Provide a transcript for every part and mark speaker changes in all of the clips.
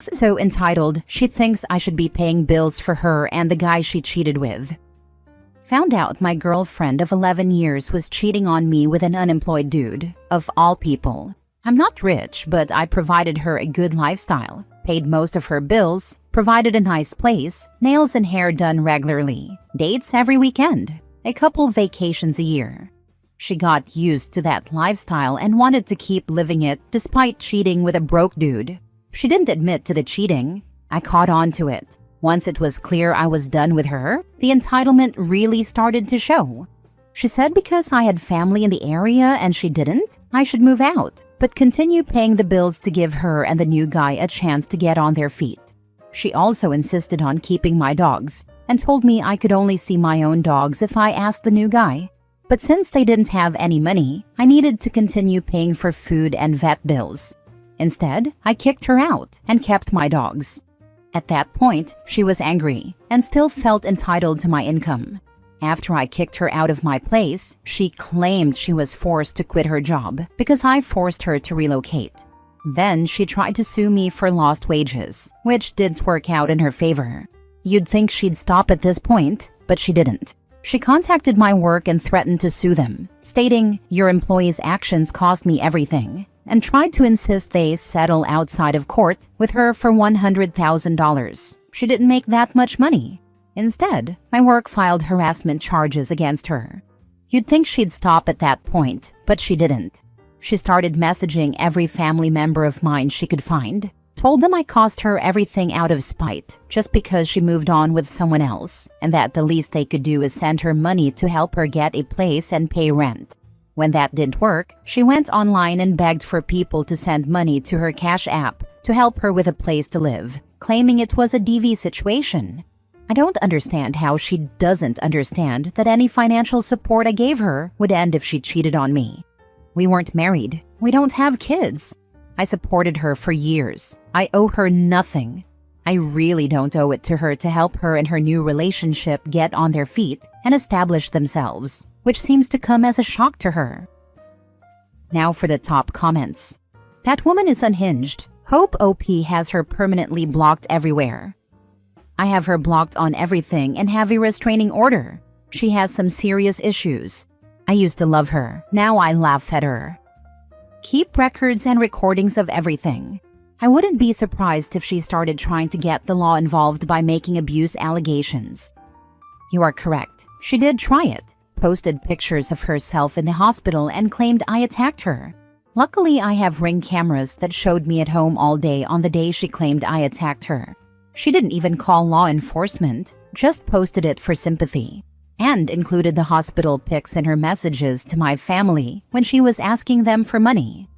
Speaker 1: So entitled, she thinks I should be paying bills for her and the guy she cheated with. Found out my girlfriend of 11 years was cheating on me with an unemployed dude, of all people. I'm not rich, but I provided her a good lifestyle, paid most of her bills, provided a nice place, nails and hair done regularly, dates every weekend, a couple vacations a year. She got used to that lifestyle and wanted to keep living it despite cheating with a broke dude. She didn't admit to the cheating. I caught on to it. Once it was clear I was done with her, the entitlement really started to show. She said because I had family in the area and she didn't, I should move out, but continue paying the bills to give her and the new guy a chance to get on their feet. She also insisted on keeping my dogs and told me I could only see my own dogs if I asked the new guy. But since they didn't have any money, I needed to continue paying for food and vet bills. Instead, I kicked her out and kept my dogs. At that point, she was angry and still felt entitled to my income. After I kicked her out of my place, she claimed she was forced to quit her job because I forced her to relocate. Then she tried to sue me for lost wages, which didn't work out in her favor. You'd think she'd stop at this point, but she didn't. She contacted my work and threatened to sue them, stating, "Your employees' actions cost me everything," and tried to insist they settle outside of court with her for $100,000. She didn't make that much money. Instead, my work filed harassment charges against her. You'd think she'd stop at that point, but she didn't. She started messaging every family member of mine she could find, told them I cost her everything out of spite just because she moved on with someone else, and that the least they could do is send her money to help her get a place and pay rent. When that didn't work, she went online and begged for people to send money to her Cash App to help her with a place to live, claiming it was a DV situation. I don't understand how she doesn't understand that any financial support I gave her would end if she cheated on me. We weren't married. We don't have kids. I supported her for years. I owe her nothing. I really don't owe it to her to help her and her new relationship get on their feet and establish themselves, which seems to come as a shock to her. Now for the top comments. That woman is unhinged. Hope OP has her permanently blocked everywhere. I have her blocked on everything and have a restraining order. She has some serious issues. I used to love her. Now I laugh at her. Keep records and recordings of everything. I wouldn't be surprised if she started trying to get the law involved by making abuse allegations. You are correct. She did try it. Posted pictures of herself in the hospital and claimed I attacked her. Luckily, I have Ring cameras that showed me at home all day on the day she claimed I attacked her. She didn't even call law enforcement, just posted it for sympathy, and included the hospital pics in her messages to my family when she was asking them for money.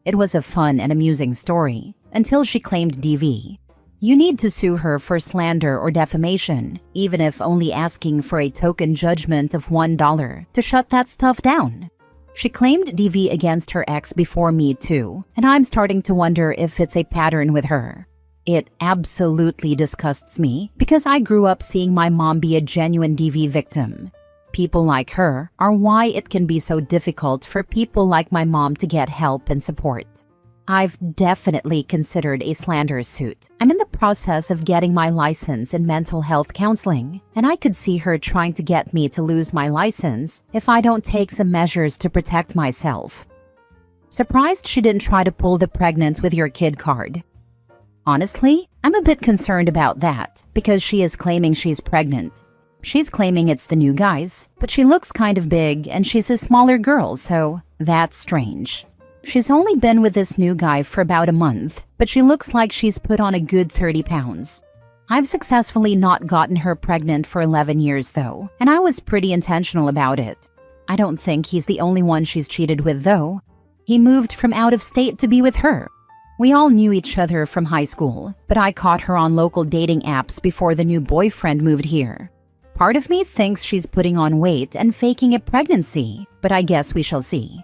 Speaker 1: It was a fun and amusing story until she claimed DV. You need to sue her for slander or defamation, even if only asking for a token judgment of $1 to shut that stuff down. She claimed DV against her ex before me too, and I'm starting to wonder if it's a pattern with her. It absolutely disgusts me because I grew up seeing my mom be a genuine DV victim. People like her are why it can be so difficult for people like my mom to get help and support. I've definitely considered a slander suit. I'm in the process of getting my license in mental health counseling, and I could see her trying to get me to lose my license if I don't take some measures to protect myself. Surprised she didn't try to pull the pregnant with your kid card. Honestly, I'm a bit concerned about that because she is claiming she's pregnant. She's claiming it's the new guy's, but she looks kind of big and she's a smaller girl, so that's strange. She's only been with this new guy for about a month, but she looks like she's put on a good 30 pounds. I've successfully not gotten her pregnant for 11 years though, and I was pretty intentional about it. I don't think he's the only one she's cheated with though. He moved from out of state to be with her. We all knew each other from high school, but I caught her on local dating apps before the new boyfriend moved here. Part of me thinks she's putting on weight and faking a pregnancy, but I guess we shall see.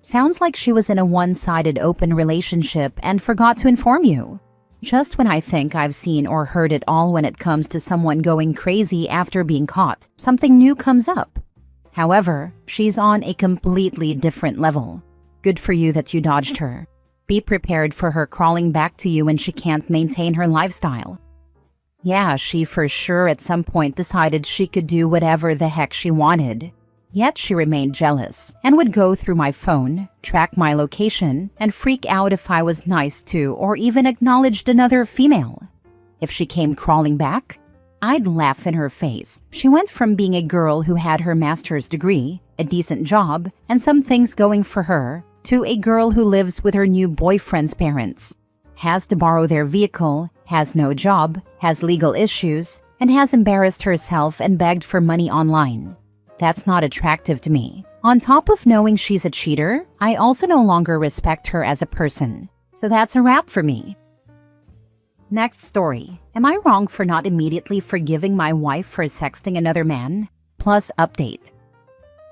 Speaker 1: Sounds like she was in a one-sided open relationship and forgot to inform you. Just when I think I've seen or heard it all when it comes to someone going crazy after being caught, something new comes up. However, she's on a completely different level. Good for you that you dodged her. Be prepared for her crawling back to you when she can't maintain her lifestyle. Yeah, she for sure at some point decided she could do whatever the heck she wanted. Yet she remained jealous and would go through my phone, track my location, and freak out if I was nice to or even acknowledged another female. If she came crawling back, I'd laugh in her face. She went from being a girl who had her master's degree, a decent job, and some things going for her, to a girl who lives with her new boyfriend's parents, has to borrow their vehicle, has no job, has legal issues, and has embarrassed herself and begged for money online. That's not attractive to me. On top of knowing she's a cheater, I also no longer respect her as a person. So that's a wrap for me. Next story. Am I wrong for not immediately forgiving my wife for sexting another man? Plus update.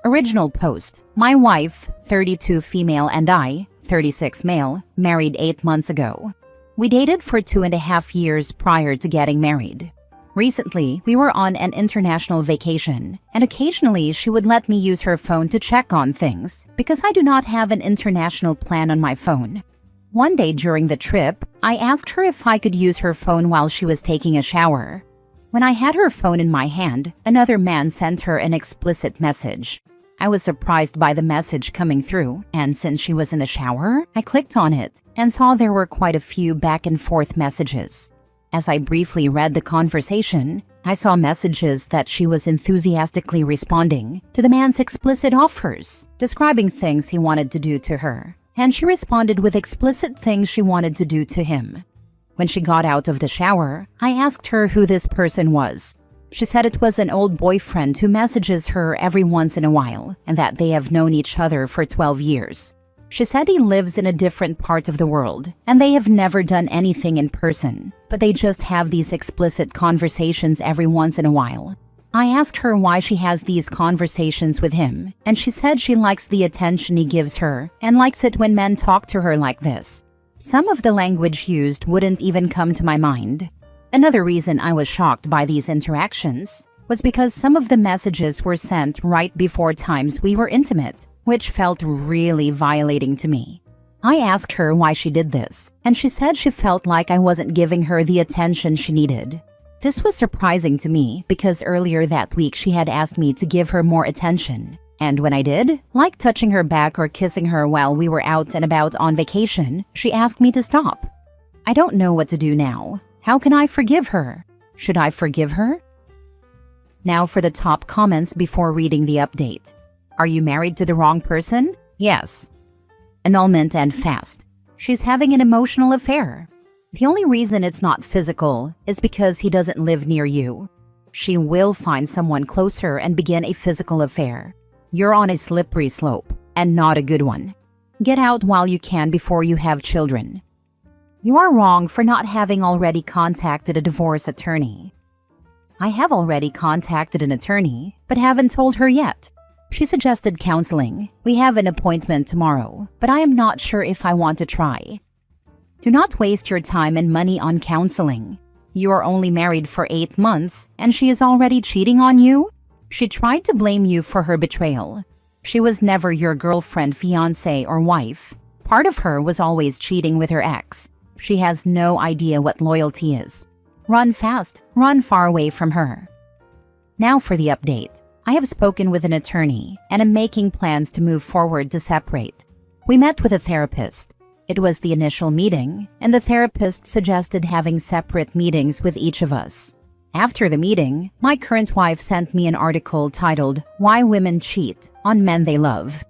Speaker 1: Original post. My wife, 32 female, and I, 36 male, married 8 months ago. We dated for 2.5 years prior to getting married. Recently, we were on an international vacation, and occasionally she would let me use her phone to check on things because I do not have an international plan on my phone. One day during the trip, I asked her if I could use her phone while she was taking a shower. When I had her phone in my hand, another man sent her an explicit message. I was surprised by the message coming through, and since she was in the shower, I clicked on it and saw there were quite a few back and forth messages. As I briefly read the conversation, I saw messages that she was enthusiastically responding to the man's explicit offers, describing things he wanted to do to her, and she responded with explicit things she wanted to do to him. When she got out of the shower, I asked her who this person was. She said it was an old boyfriend who messages her every once in a while, and that they have known each other for 12 years. She said he lives in a different part of the world, and they have never done anything in person, but they just have these explicit conversations every once in a while. I asked her why she has these conversations with him, and she said she likes the attention he gives her and likes it when men talk to her like this. Some of the language used wouldn't even come to my mind. Another reason I was shocked by these interactions was because some of the messages were sent right before times we were intimate, which felt really violating to me. I asked her why she did this, and she said she felt like I wasn't giving her the attention she needed. This was surprising to me because earlier that week she had asked me to give her more attention. And when I did, like touching her back or kissing her while we were out and about on vacation, she asked me to stop. I don't know what to do now. How can I forgive her? Should I forgive her? Now for the top comments before reading the update. Are you married to the wrong person? Yes. Annulment and fast. She's having an emotional affair. The only reason it's not physical is because he doesn't live near you. She will find someone closer and begin a physical affair. You're on a slippery slope, and not a good one. Get out while you can before you have children. You are wrong for not having already contacted a divorce attorney. I have already contacted an attorney, but haven't told her yet. She suggested counseling. We have an appointment tomorrow, but I am not sure if I want to try. Do not waste your time and money on counseling. You are only married for 8 months, and she is already cheating on you? She tried to blame you for her betrayal. She was never your girlfriend, fiancé, or wife. Part of her was always cheating with her ex. She has no idea what loyalty is. Run fast, run far away from her. Now for the update. I have spoken with an attorney and am making plans to move forward to separate. We met with a therapist. It was the initial meeting, and the therapist suggested having separate meetings with each of us. After the meeting, my current wife sent me an article titled, "Why Women Cheat on Men They Love."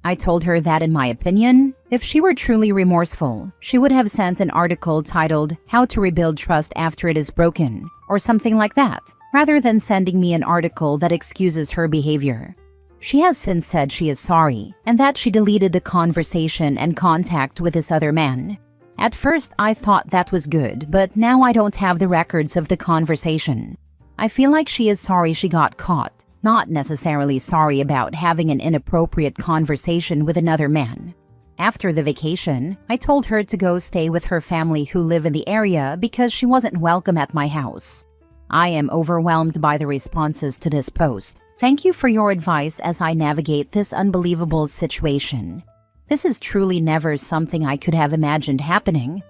Speaker 1: I told her that in my opinion, if she were truly remorseful, she would have sent an article titled, "How to Rebuild Trust After It Is Broken," or something like that, rather than sending me an article that excuses her behavior. She has since said she is sorry, and that she deleted the conversation and contact with this other man. At first, I thought that was good, but now I don't have the records of the conversation. I feel like she is sorry she got caught, not necessarily sorry about having an inappropriate conversation with another man. After the vacation, I told her to go stay with her family who live in the area because she wasn't welcome at my house. I am overwhelmed by the responses to this post. Thank you for your advice as I navigate this unbelievable situation. This is truly never something I could have imagined happening.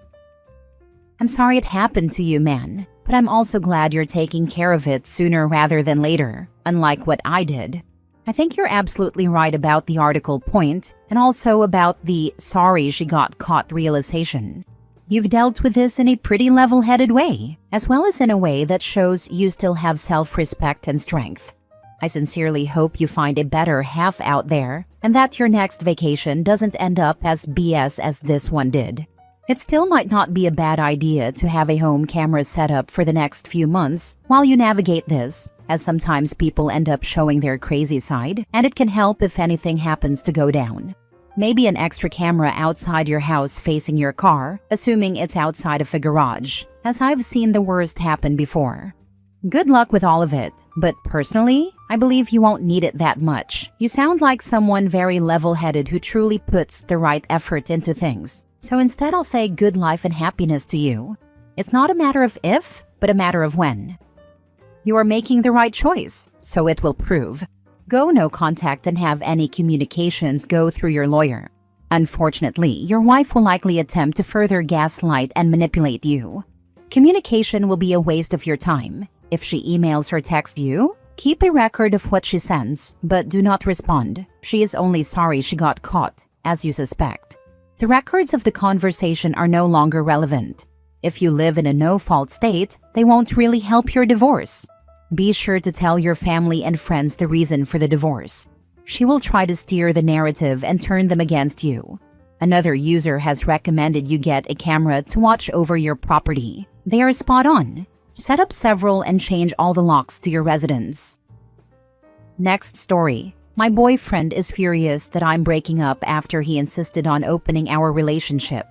Speaker 1: I'm sorry it happened to you, man, but I'm also glad you're taking care of it sooner rather than later, unlike what I did. I think you're absolutely right about the article point, and also about the sorry she got caught realization. You've dealt with this in a pretty level-headed way, as well as in a way that shows you still have self-respect and strength. I sincerely hope you find a better half out there, and that your next vacation doesn't end up as BS as this one did. It still might not be a bad idea to have a home camera set up for the next few months while you navigate this, as sometimes people end up showing their crazy side, and it can help if anything happens to go down. Maybe an extra camera outside your house facing your car, assuming it's outside of a garage, as I've seen the worst happen before. Good luck with all of it, but personally, I believe you won't need it that much. You sound like someone very level-headed who truly puts the right effort into things. So instead I'll say good life and happiness to you. It's not a matter of if, but a matter of when. You are making the right choice, so it will prove. Go no contact and have any communications go through your lawyer. Unfortunately, your wife will likely attempt to further gaslight and manipulate you. Communication will be a waste of your time. If she emails or texts you, keep a record of what she sends, but do not respond. She is only sorry she got caught, as you suspect. The records of the conversation are no longer relevant. If you live in a no-fault state, they won't really help your divorce. Be sure to tell your family and friends the reason for the divorce. She will try to steer the narrative and turn them against you. Another user has recommended you get a camera to watch over your property. They are spot on. Set up several and change all the locks to your residence. Next story. My boyfriend is furious that I'm breaking up after he insisted on opening our relationship.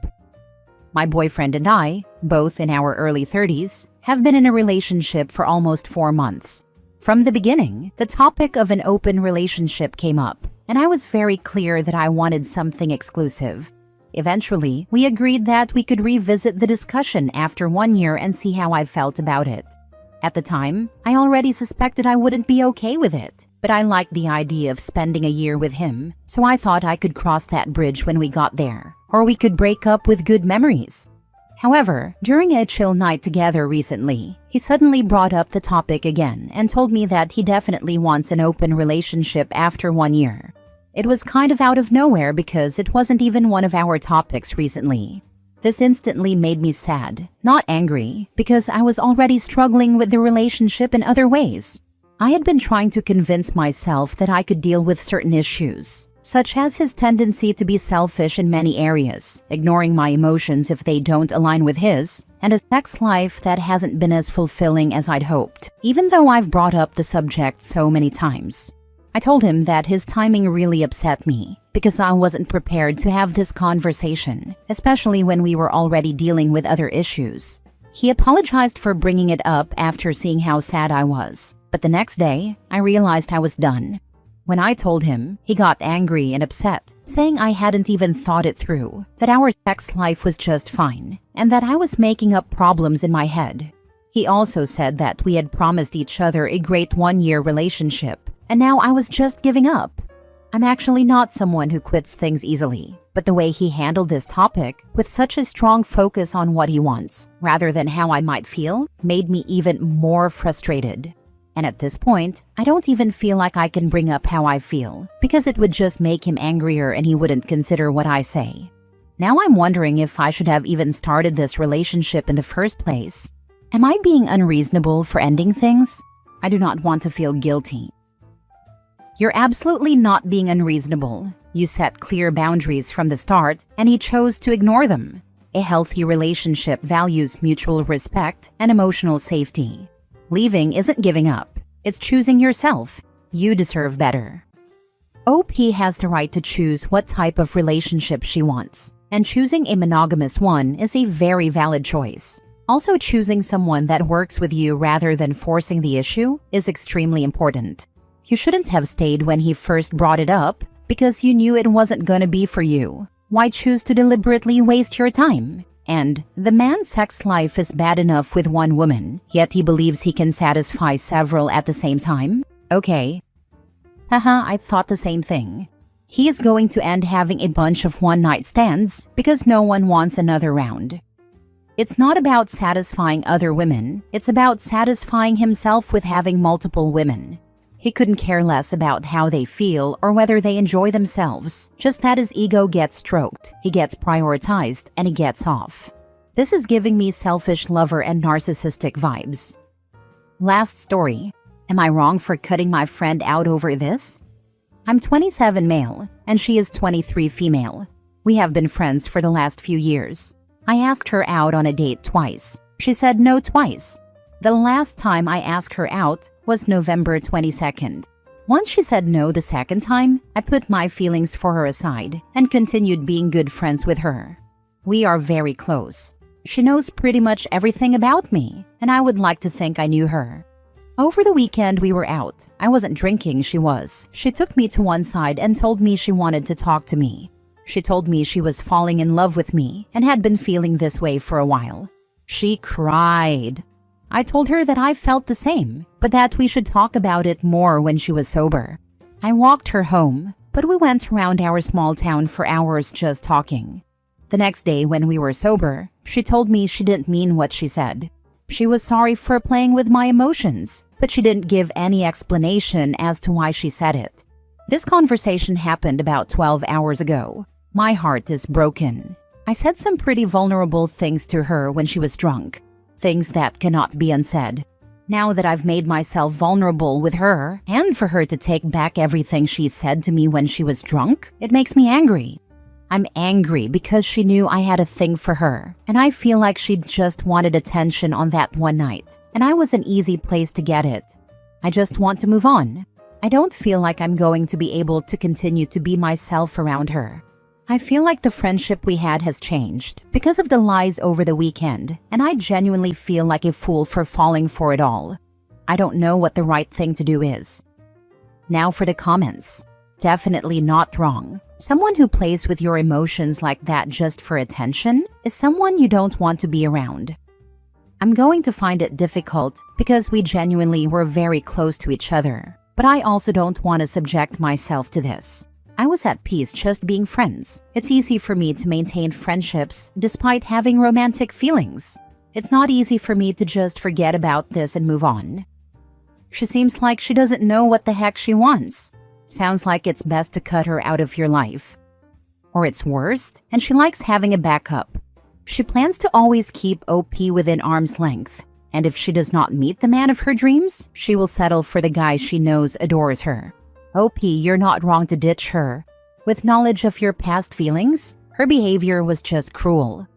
Speaker 1: My boyfriend and I, both in our early 30s, have been in a relationship for almost 4 months. From the beginning, the topic of an open relationship came up, and I was very clear that I wanted something exclusive. Eventually, we agreed that we could revisit the discussion after 1 year and see how I felt about it. At the time, I already suspected I wouldn't be okay with it, but I liked the idea of spending a year with him, so I thought I could cross that bridge when we got there, or we could break up with good memories. However, during a chill night together recently, he suddenly brought up the topic again and told me that he definitely wants an open relationship after 1 year. It was kind of out of nowhere because it wasn't even one of our topics recently. This instantly made me sad, not angry, because I was already struggling with the relationship in other ways. I had been trying to convince myself that I could deal with certain issues, such as his tendency to be selfish in many areas, ignoring my emotions if they don't align with his, and a sex life that hasn't been as fulfilling as I'd hoped, even though I've brought up the subject so many times. I told him that his timing really upset me, because I wasn't prepared to have this conversation, especially when we were already dealing with other issues. He apologized for bringing it up after seeing how sad I was, but the next day, I realized I was done. When I told him, he got angry and upset, saying I hadn't even thought it through, that our sex life was just fine, and that I was making up problems in my head. He also said that we had promised each other a great 1-year relationship, and now I was just giving up. I'm actually not someone who quits things easily, but the way he handled this topic, with such a strong focus on what he wants, rather than how I might feel, made me even more frustrated. And at this point, I don't even feel like I can bring up how I feel, because it would just make him angrier and he wouldn't consider what I say. Now I'm wondering if I should have even started this relationship in the first place. Am I being unreasonable for ending things? I do not want to feel guilty. You're absolutely not being unreasonable. You set clear boundaries from the start, and he chose to ignore them. A healthy relationship values mutual respect and emotional safety. Leaving isn't giving up. It's choosing yourself. You deserve better. OP has the right to choose what type of relationship she wants, and choosing a monogamous one is a very valid choice. Also, choosing someone that works with you rather than forcing the issue is extremely important. You shouldn't have stayed when he first brought it up because you knew it wasn't gonna be for you. Why choose to deliberately waste your time? And the man's sex life is bad enough with one woman, yet he believes he can satisfy several at the same time? Okay. Haha, I thought the same thing. He is going to end having a bunch of one-night stands because no one wants another round. It's not about satisfying other women, it's about satisfying himself with having multiple women. He couldn't care less about how they feel or whether they enjoy themselves, just that his ego gets stroked, he gets prioritized, and he gets off. This is giving me selfish lover and narcissistic vibes. Last story. Am I wrong for cutting my friend out over this? I'm 27 male, and she is 23 female. We have been friends for the last few years. I asked her out on a date twice. She said no twice. The last time I asked her out was November 22nd. Once she said no the second time, I put my feelings for her aside and continued being good friends with her. We are very close. She knows pretty much everything about me, and I would like to think I knew her. Over the weekend we were out. I wasn't drinking, she was. She took me to one side and told me she wanted to talk to me. She told me she was falling in love with me and had been feeling this way for a while. She cried. I told her that I felt the same, but that we should talk about it more when she was sober. I walked her home, but we went around our small town for hours just talking. The next day when we were sober, she told me she didn't mean what she said. She was sorry for playing with my emotions, but she didn't give any explanation as to why she said it. This conversation happened about 12 hours ago. My heart is broken. I said some pretty vulnerable things to her when she was drunk. Things that cannot be unsaid. Now that I've made myself vulnerable with her, and for her to take back everything she said to me when she was drunk, it makes me angry. I'm angry because she knew I had a thing for her, and I feel like she just wanted attention on that one night, and I was an easy place to get it. I just want to move on. I don't feel like I'm going to be able to continue to be myself around her. I feel like the friendship we had has changed because of the lies over the weekend, and I genuinely feel like a fool for falling for it all. I don't know what the right thing to do is. Now for the comments. Definitely not wrong. Someone who plays with your emotions like that just for attention is someone you don't want to be around. I'm going to find it difficult because we genuinely were very close to each other, but I also don't want to subject myself to this. I was at peace just being friends. It's easy for me to maintain friendships despite having romantic feelings. It's not easy for me to just forget about this and move on. She seems like she doesn't know what the heck she wants. Sounds like it's best to cut her out of your life. Or it's worst, and she likes having a backup. She plans to always keep OP within arm's length, and if she does not meet the man of her dreams, she will settle for the guy she knows adores her. OP, you're not wrong to ditch her. With knowledge of your past feelings, her behavior was just cruel.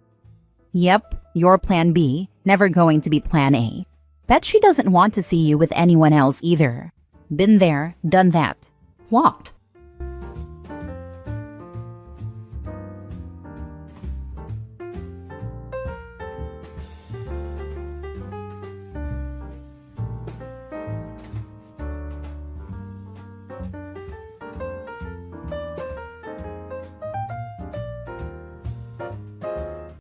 Speaker 1: Yep, your plan B, never going to be plan A. Bet she doesn't want to see you with anyone else either. Been there, done that.
Speaker 2: What?